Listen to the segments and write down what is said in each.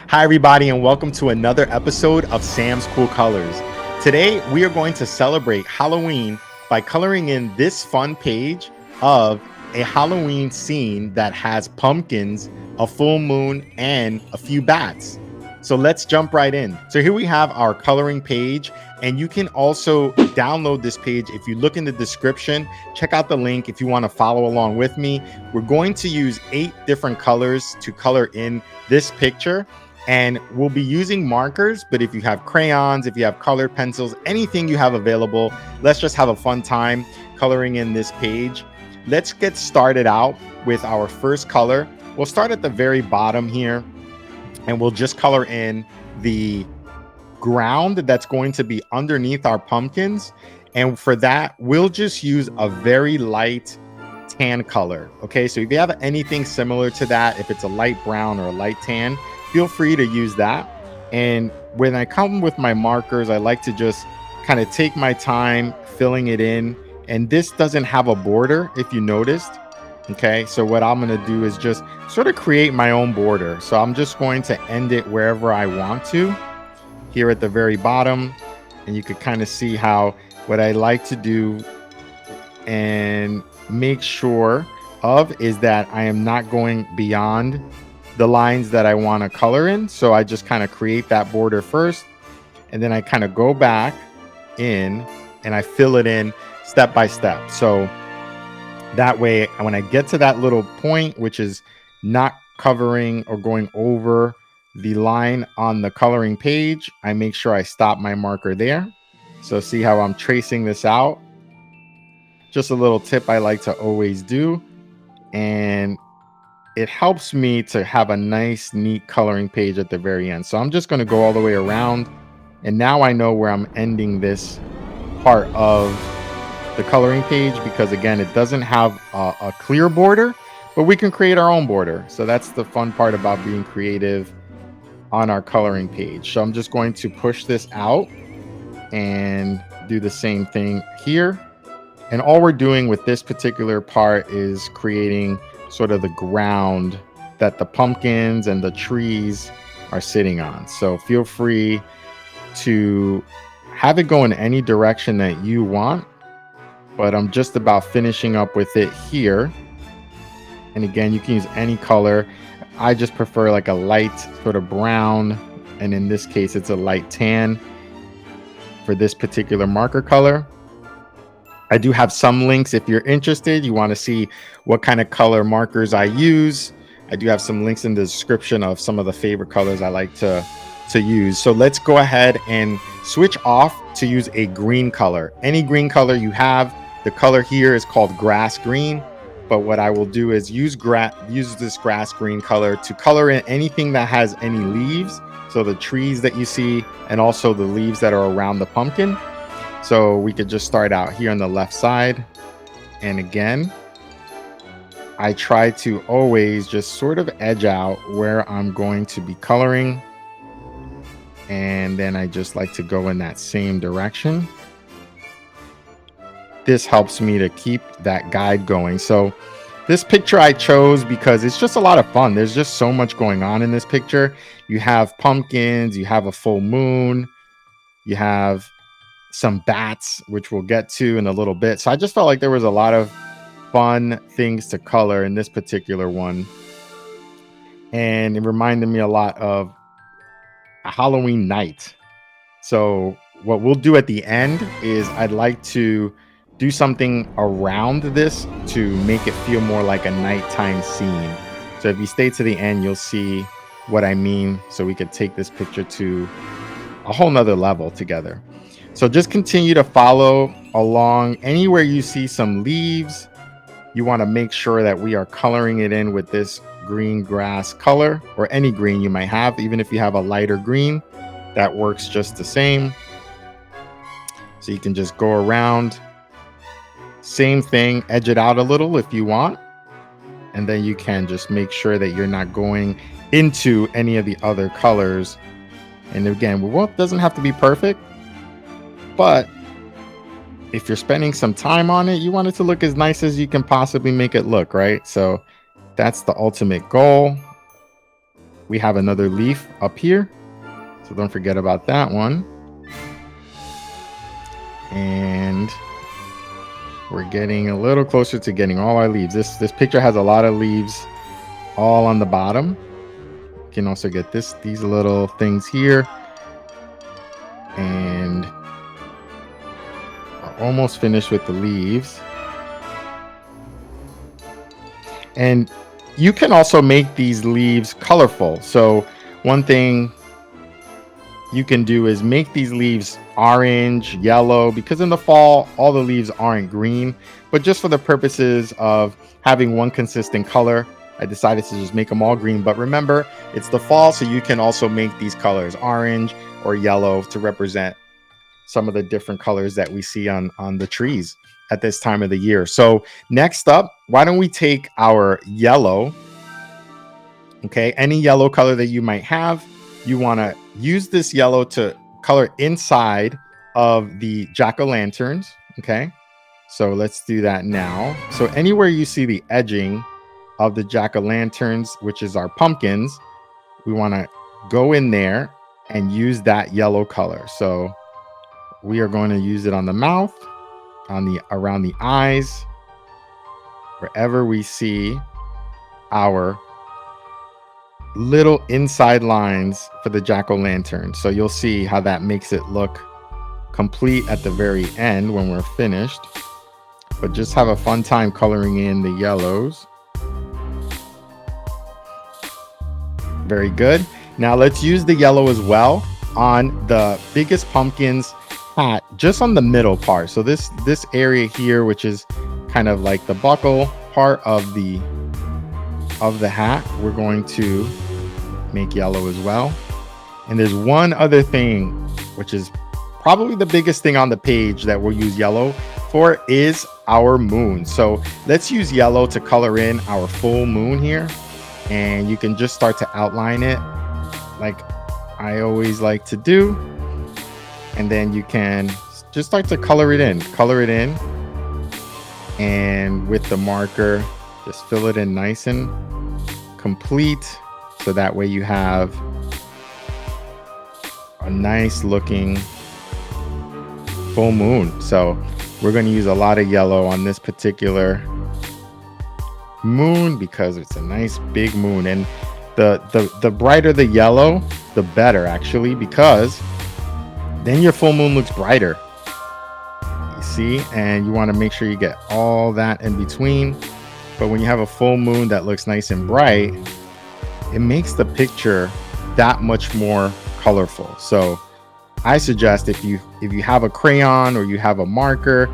Hi, everybody, and welcome to another episode of Sam's Cool Colors. Today, we are going to celebrate Halloween by coloring in this fun page of a Halloween scene that has pumpkins, a full moon, and a few bats. So let's jump right in. So here we have our coloring page, and you can also download this page. If you look in the description, check out the link if you want to follow along with me. We're going to use 8 different colors to color in this picture. And we'll be using markers, but if you have crayons, if you have colored pencils, anything you have available, let's just have a fun time coloring in this page. Let's get started out with our first color. We'll start at the very bottom here, and we'll just color in the ground that's going to be underneath our pumpkins. And for that, we'll just use a very light tan color. Okay, so if you have anything similar to that, if it's a light brown or a light tan, feel free to use that. And when I come with my markers, I like to just kind of take my time filling it in. And this doesn't have a border, if you noticed. Okay, so what I'm going to do is just sort of create my own border. So I'm just going to end it wherever I want to here at the very bottom. And you could kind of see how what I like to do and make sure of is that I am not going beyond the lines that I want to color in. So I just kind of create that border first, and then I kind of go back in and I fill it in step by step. So that way, when I get to that little point, which is not covering or going over the line on the coloring page, I make sure I stop my marker there. So see how I'm tracing this out? Just a little tip I like to always do. And it helps me to have a nice, neat coloring page at the very end. So I'm just going to go all the way around. And now I know where I'm ending this part of the coloring page, because again, it doesn't have a clear border, but we can create our own border. So that's the fun part about being creative on our coloring page. So I'm just going to push this out and do the same thing here. And all we're doing with this particular part is creating sort of the ground that the pumpkins and the trees are sitting on. So feel free to have it go in any direction that you want, but I'm just about finishing up with it here. And again, you can use any color. I just prefer like a light sort of brown, and in this case it's a light tan for this particular marker color. I do have some links if you're interested. You want to see what kind of color markers I use. I do have some links in the description of some of the favorite colors I like to use. So let's go ahead and switch off to use a green color. Any green color you have. The color here is called grass green. But what I will do is use this grass green color to color in anything that has any leaves. So the trees that you see, and also the leaves that are around the pumpkin. So we could just start out here on the left side. And again, I try to always just sort of edge out where I'm going to be coloring. And then I just like to go in that same direction. This helps me to keep that guide going. So this picture I chose because it's just a lot of fun. There's just so much going on in this picture. You have pumpkins, you have a full moon, you have some bats, which we'll get to in a little bit. So I just felt like there was a lot of fun things to color in this particular one. And it reminded me a lot of a Halloween night. So what we'll do at the end is I'd like to do something around this to make it feel more like a nighttime scene. So if you stay to the end, you'll see what I mean. So we could take this picture to a whole nother level together. So just continue to follow along. Anywhere you see some leaves, you want to make sure that we are coloring it in with this green grass color, or any green you might have. Even if you have a lighter green, that works just the same. So you can just go around. Same thing, edge it out a little if you want. And then you can just make sure that you're not going into any of the other colors. And again, it doesn't have to be perfect. But if you're spending some time on it, you want it to look as nice as you can possibly make it look, right? So that's the ultimate goal. we have another leaf up here. So don't forget about that one. And we're getting a little closer to getting all our leaves. This picture has a lot of leaves all on the bottom. You can also get these little things here. And we're almost finished with the leaves. And you can also make these leaves colorful. So one thing you can do is make these leaves orange, yellow, because in the fall, all the leaves aren't green. But just for the purposes of having one consistent color, I decided to just make them all green. But remember, it's the fall, so you can also make these colors orange or yellow to represent some of the different colors that we see on the trees at this time of the year. So next up, why don't we take our yellow, okay, any yellow color that you might have. You want to use this yellow to color inside of the jack-o'-lanterns, okay? So let's do that now. So anywhere you see the edging of the jack-o'-lanterns, which is our pumpkins, we want to go in there and use that yellow color. So we are going to use it on the mouth, around the eyes, wherever we see our little inside lines for the jack-o'-lantern. So you'll see how that makes it look complete at the very end when we're finished. But just have a fun time coloring in the yellows. Very good. Now let's use the yellow as well on the biggest pumpkin's hat, just on the middle part. So this area here, which is kind of like the buckle part of the hat, we're going to make yellow as well. And there's one other thing, which is probably the biggest thing on the page that we'll use yellow for, is our moon. So let's use yellow to color in our full moon here. And you can just start to outline it like I always like to do. And then you can just start to color it in. And with the marker, just fill it in nice and complete. So that way you have a nice looking full moon. So we're going to use a lot of yellow on this particular moon because it's a nice big moon. And the brighter the yellow, the better, actually, because then your full moon looks brighter. You see? And you want to make sure you get all that in between. But when you have a full moon that looks nice and bright, it makes the picture that much more colorful. So I suggest if you have a crayon or you have a marker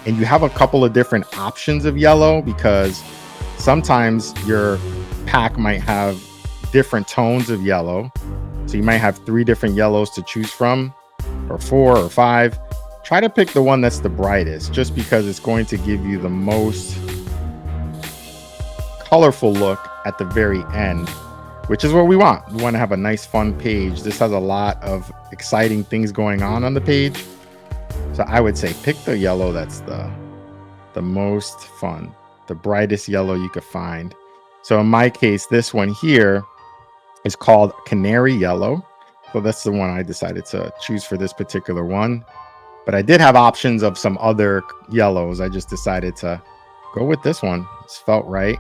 and you have a couple of different options of yellow, because sometimes your pack might have different tones of yellow. So you might have 3 different yellows to choose from, or 4 or 5. Try to pick the one that's the brightest, just because it's going to give you the most colorful look at the very end, which is what we want. We want to have a nice fun page. This has a lot of exciting things going on the page. So I would say pick the yellow that's the most fun, the brightest yellow you could find. So in my case, this one here is called Canary Yellow. So that's the one I decided to choose for this particular one. But I did have options of some other yellows. I just decided to go with this one. It's felt right.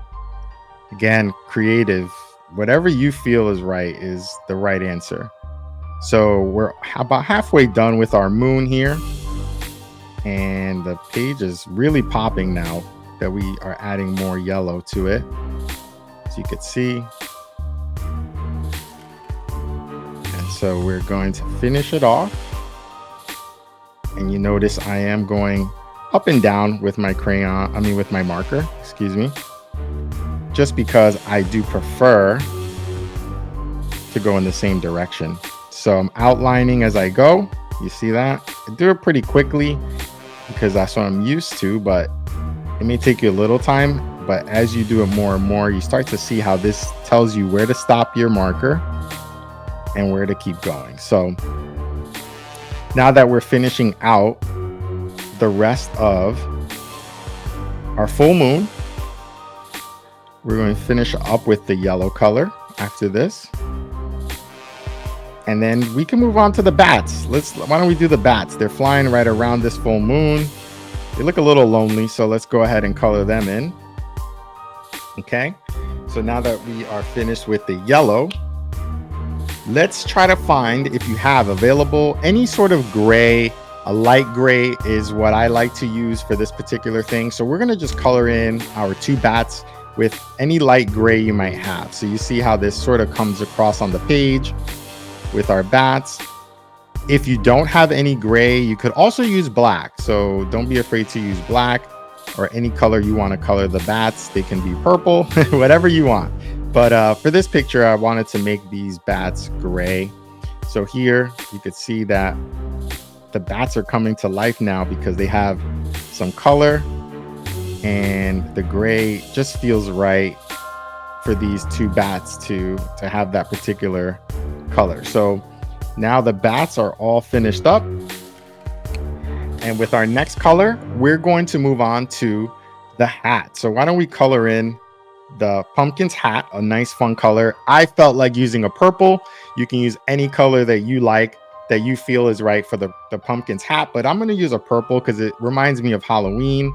Again, creative. Whatever you feel is right is the right answer. So we're about halfway done with our moon here. And the page is really popping now that we are adding more yellow to it. As you can see. And so we're going to finish it off. And you notice I am going up and down with my with my marker, excuse me. Just because I do prefer to go in the same direction. So I'm outlining as I go. You see that? I do it pretty quickly because that's what I'm used to, but it may take you a little time. But as you do it more and more, you start to see how this tells you where to stop your marker and where to keep going. So now that we're finishing out the rest of our full moon, we're going to finish up with the yellow color after this. And then we can move on to the bats. Why don't we do the bats? They're flying right around this full moon. They look a little lonely, so let's go ahead and color them in. Okay, so now that we are finished with the yellow, let's try to find, if you have available, any sort of gray. A light gray is what I like to use for this particular thing. So we're gonna just color in our two bats with any light gray you might have. So you see how this sort of comes across on the page with our bats. If you don't have any gray, you could also use black. So don't be afraid to use black or any color you want to color the bats. They can be purple, whatever you want. But for this picture, I wanted to make these bats gray. So here you could see that the bats are coming to life now because they have some color, and the gray just feels right for these two bats to have that particular color. So now the bats are all finished up. And with our next color, we're going to move on to the hat. So why don't we color in the pumpkin's hat, a nice fun color. I felt like using a purple. You can use any color that you like, that you feel is right for the pumpkin's hat, but I'm going to use a purple because it reminds me of Halloween.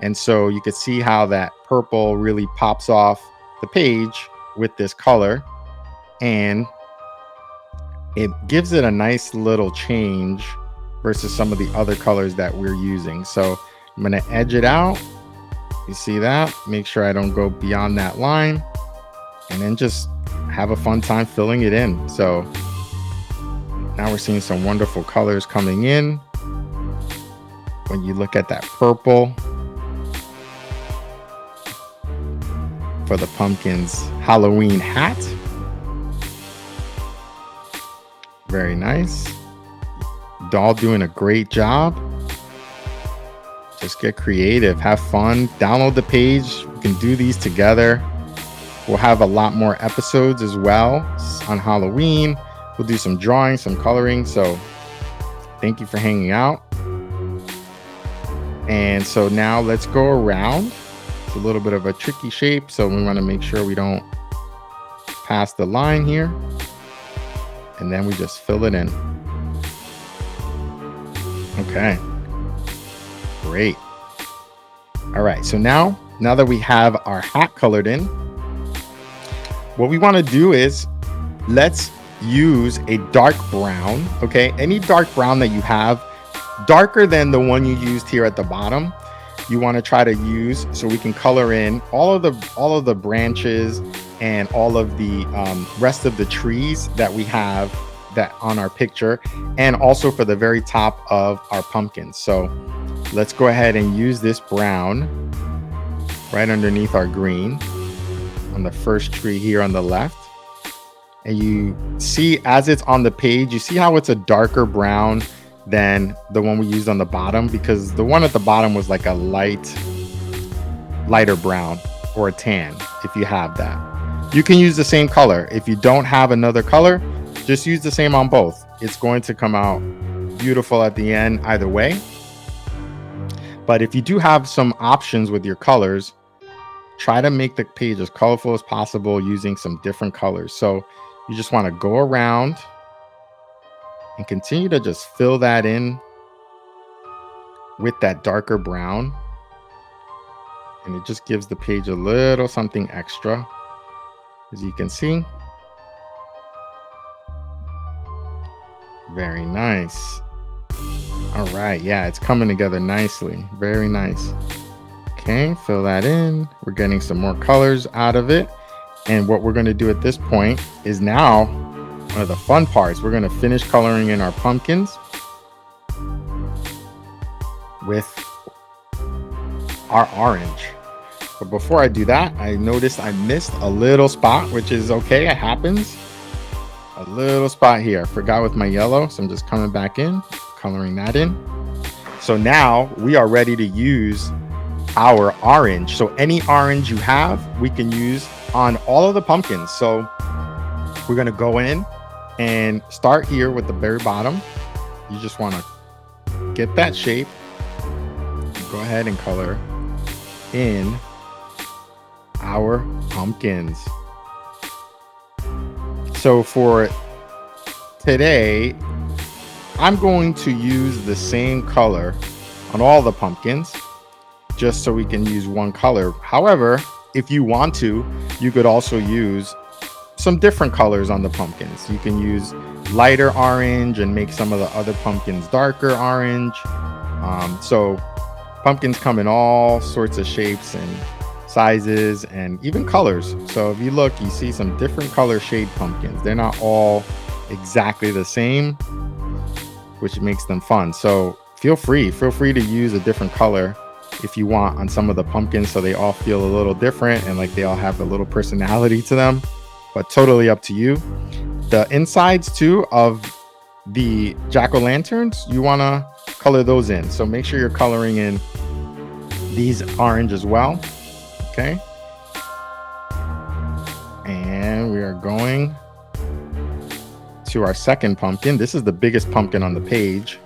And so you can see how that purple really pops off the page with this color, and it gives it a nice little change versus some of the other colors that we're using. So I'm going to edge it out. You see that? Make sure I don't go beyond that line, and then just have a fun time filling it in. So now we're seeing some wonderful colors coming in. When you look at that purple for the pumpkin's Halloween hat. Very nice. Doll doing a great job. Just get creative, have fun, download the page. We can do these together. We'll have a lot more episodes as well on Halloween. We'll do some drawing, some coloring. So thank you for hanging out. And so now let's go around. It's a little bit of a tricky shape, so we want to make sure we don't pass the line here. And then we just fill it in. Okay. Great. All right, so now that we have our hat colored in, what we want to do is let's use a dark brown. Okay, any dark brown that you have, darker than the one you used here at the bottom, you want to try to use, so we can color in all of the branches and all of the rest of the trees that we have that on our picture, and also for the very top of our pumpkins. So let's go ahead and use this brown right underneath our green on the first tree here on the left. And you see, as it's on the page, you see how it's a darker brown than the one we used on the bottom, because the one at the bottom was like a lighter brown or a tan. If you have that, you can use the same color. If you don't have another color, just use the same on both. It's going to come out beautiful at the end either way. But if you do have some options with your colors, try to make the page as colorful as possible using some different colors. So you just want to go around and continue to just fill that in with that darker brown. And it just gives the page a little something extra, as you can see. Very nice. All right, yeah, it's coming together nicely. Very nice. Okay, fill that in. We're getting some more colors out of it. And what we're going to do at this point is now one of the fun parts. We're going to finish coloring in our pumpkins with our orange. But before I do that, I noticed I missed a little spot, which is okay, it happens. A little spot here. I forgot with my yellow, so I'm just coming back in, coloring that in. So now we are ready to use our orange. So any orange you have, we can use on all of the pumpkins. So we're going to go in and start here with the very bottom. You just want to get that shape. Go ahead and color in our pumpkins. So for today I'm going to use the same color on all the pumpkins just so we can use one color. However, if you want to, you could also use some different colors on the pumpkins. You can use lighter orange and make some of the other pumpkins darker orange. So pumpkins come in all sorts of shapes and sizes and even colors. So if you look, you see some different color shade pumpkins. They're not all exactly the same, which makes them fun. So feel free to use a different color if you want on some of the pumpkins, so they all feel a little different and like they all have a little personality to them, but totally up to you. The insides too of the jack-o'-lanterns, you want to color those in. So make sure you're coloring in these orange as well. Okay. And we are going to our second pumpkin. This is the biggest pumpkin on the page.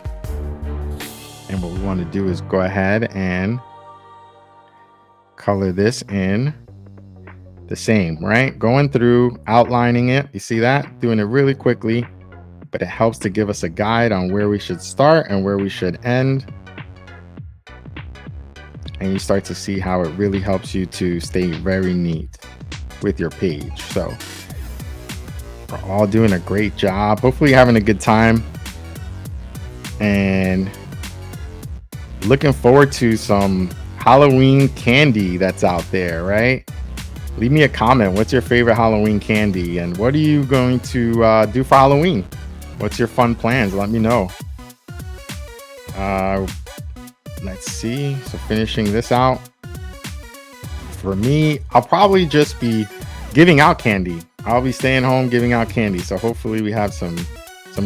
And what we want to do is go ahead and color this in the same, right? Going through, outlining it. You see that? Doing it really quickly, but it helps to give us a guide on where we should start and where we should end. And you start to see how it really helps you to stay very neat with your page. So we're all doing a great job. Hopefully you're having a good time. And looking forward to some Halloween candy that's out there, right? Leave me a comment. What's your favorite Halloween candy? And what are you going to do for Halloween? What's your fun plans? Let me know. Let's see. So finishing this out. For me, I'll probably just be giving out candy. I'll be staying home giving out candy. So hopefully we have some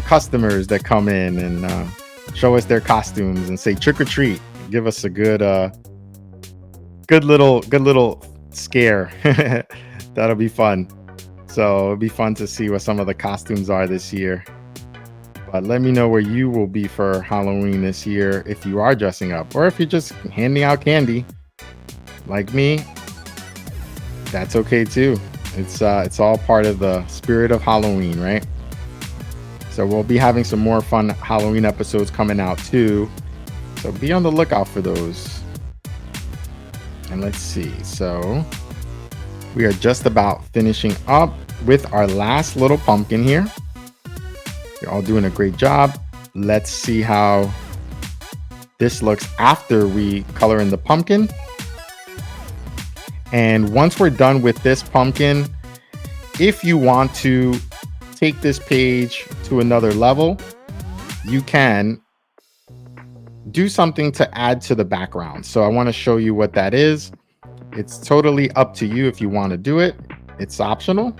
customers that come in and show us their costumes and say trick or treat. Give us a good little scare. That'll be fun. So it'll be fun to see what some of the costumes are this year. But let me know where you will be for Halloween this year, if you are dressing up or if you're just handing out candy like me. That's okay too. It's all part of the spirit of Halloween, right? So we'll be having some more fun Halloween episodes coming out too. So be on the lookout for those. And let's see. So we are just about finishing up with our last little pumpkin here. You're all doing a great job. Let's see how this looks after we color in the pumpkin. And once we're done with this pumpkin, if you want to take this page to another level, you can do something to add to the background. So I want to show you what that is. It's totally up to you if you want to do it. It's optional,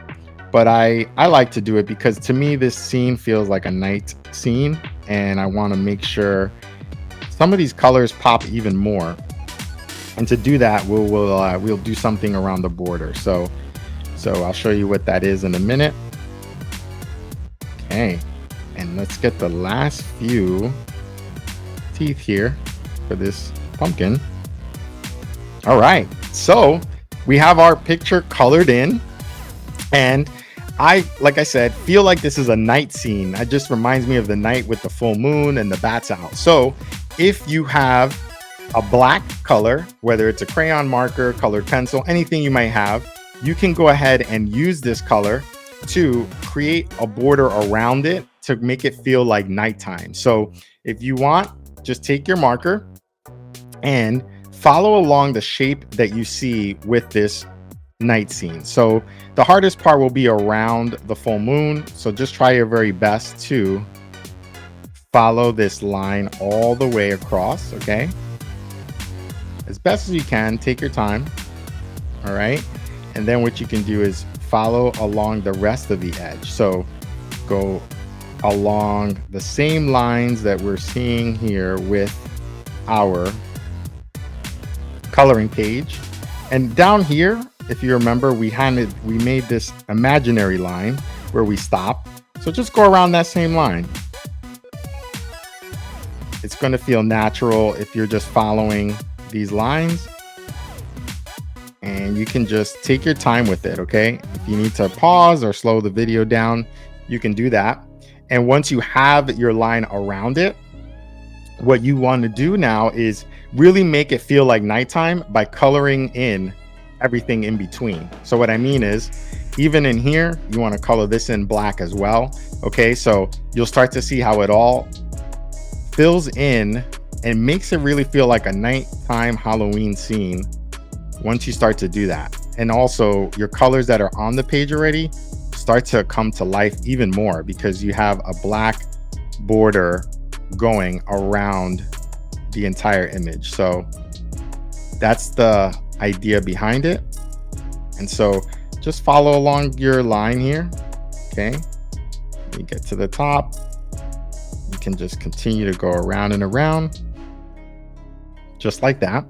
but I like to do it because to me this scene feels like a night scene, and I want to make sure some of these colors pop even more. And to do that, we'll do something around the border. So I'll show you what that is in a minute. Okay, and let's get the last few teeth here for this pumpkin. All right, so we have our picture colored in, and like I said, feel like this is a night scene. It just reminds me of the night with the full moon and the bats out. So if you have a black color, whether it's a crayon marker, colored pencil, anything you might have, you can go ahead and use this color to create a border around it to make it feel like nighttime. So if you want, just take your marker and follow along the shape that you see with this night scene. So the hardest part will be around the full moon. So just try your very best to follow this line all the way across, okay? As best as you can, take your time, all right? And then what you can do is follow along the rest of the edge. So go along the same lines that we're seeing here with our coloring page. And down here, if you remember, we made this imaginary line where we stop. So just go around that same line. It's going to feel natural if you're just following these lines, and you can just take your time with it. Okay, if you need to pause or slow the video down, you can do that. And once you have your line around it, what you want to do now is really make it feel like nighttime by coloring in everything in between. So what I mean is, even in here, you want to color this in black as well. Okay, so you'll start to see how it all fills in and makes it really feel like a nighttime Halloween scene once you start to do that. And also your colors that are on the page already start to come to life even more because you have a black border going around the entire image. So that's the idea behind it. And so just follow along your line here. Okay, you get to the top, you can just continue to go around and around just like that.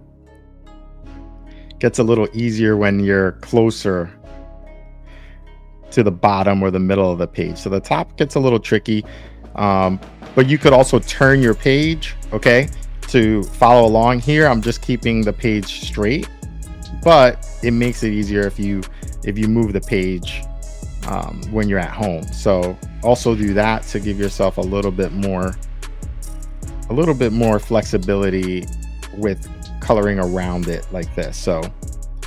Gets a little easier when you're closer to the bottom or the middle of the page. So the top gets a little tricky, but you could also turn your page, okay, to follow along. Here I'm just keeping the page straight, but it makes it easier if you move the page when you're at home. So also do that to give yourself a little bit more flexibility with coloring around it like this. So,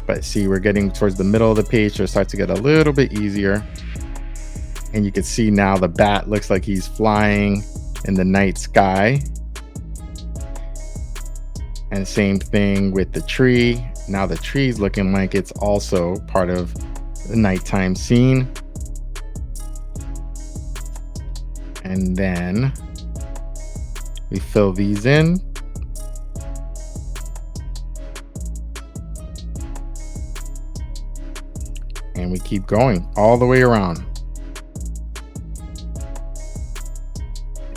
but see, we're getting towards the middle of the page, so it starts to get a little bit easier. And you can see now the bat looks like he's flying in the night sky. And same thing with the tree. Now the tree's looking like it's also part of the nighttime scene. And then we fill these in. And we keep going all the way around.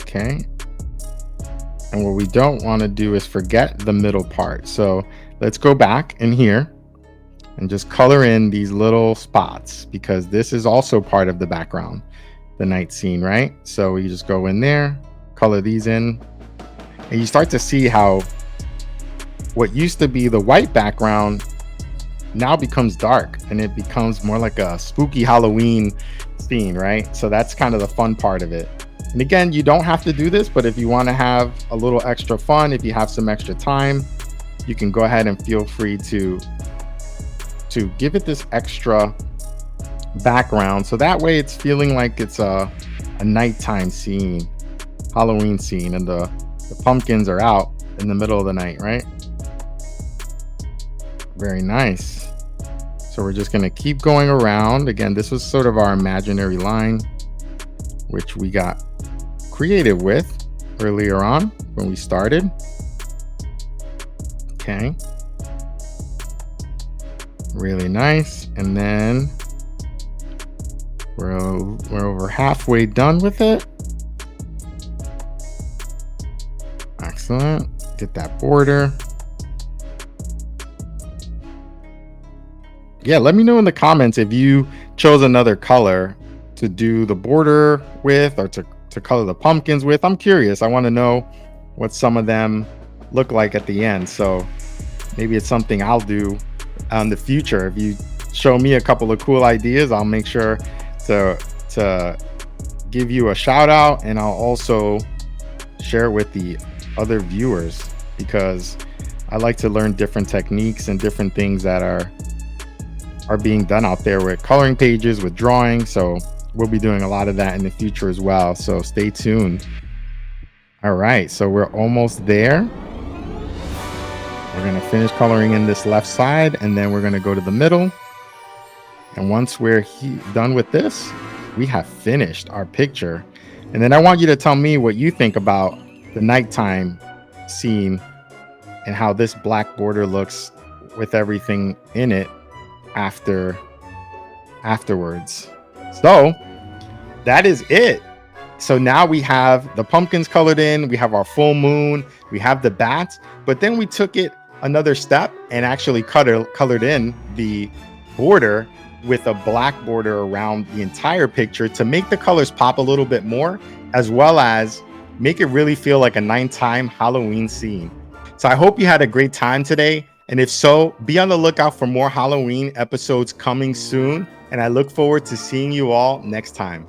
Okay. And what we don't want to do is forget the middle part. So let's go back in here and just color in these little spots because this is also part of the background, the night scene, right? So you just go in there, color these in, and you start to see how what used to be the white background now becomes dark and it becomes more like a spooky Halloween scene, right? So that's kind of the fun part of it. And again, you don't have to do this, but if you want to have a little extra fun, if you have some extra time, you can go ahead and feel free to give it this extra background. So that way it's feeling like it's a nighttime scene, Halloween scene, and the pumpkins are out in the middle of the night, right? Very nice. So we're just going to keep going around. Again, this was sort of our imaginary line, which we got creative with earlier on when we started. Okay. Really nice. And then we're over halfway done with it. Excellent. Get that border. Yeah, let me know in the comments if you chose another color to do the border with or to color the pumpkins with. I'm curious. I want to know what some of them look like at the end. So maybe it's something I'll do in the future. If you show me a couple of cool ideas, I'll make sure to give you a shout out, and I'll also share it with the other viewers because I like to learn different techniques and different things that are being done out there with coloring pages, with drawing. So we'll be doing a lot of that in the future as well. So stay tuned. All right, so we're almost there. We're going to finish coloring in this left side, and then we're going to go to the middle. And once we're done with this, we have finished our picture. And then I want you to tell me what you think about the nighttime scene and how this black border looks with everything in it afterwards. So that is it. So now we have the pumpkins colored in, we have our full moon, we have the bats, but then we took it another step and actually colored in the border with a black border around the entire picture to make the colors pop a little bit more, as well as make it really feel like a nighttime Halloween scene. So I hope you had a great time today. And if so, be on the lookout for more Halloween episodes coming soon. And I look forward to seeing you all next time.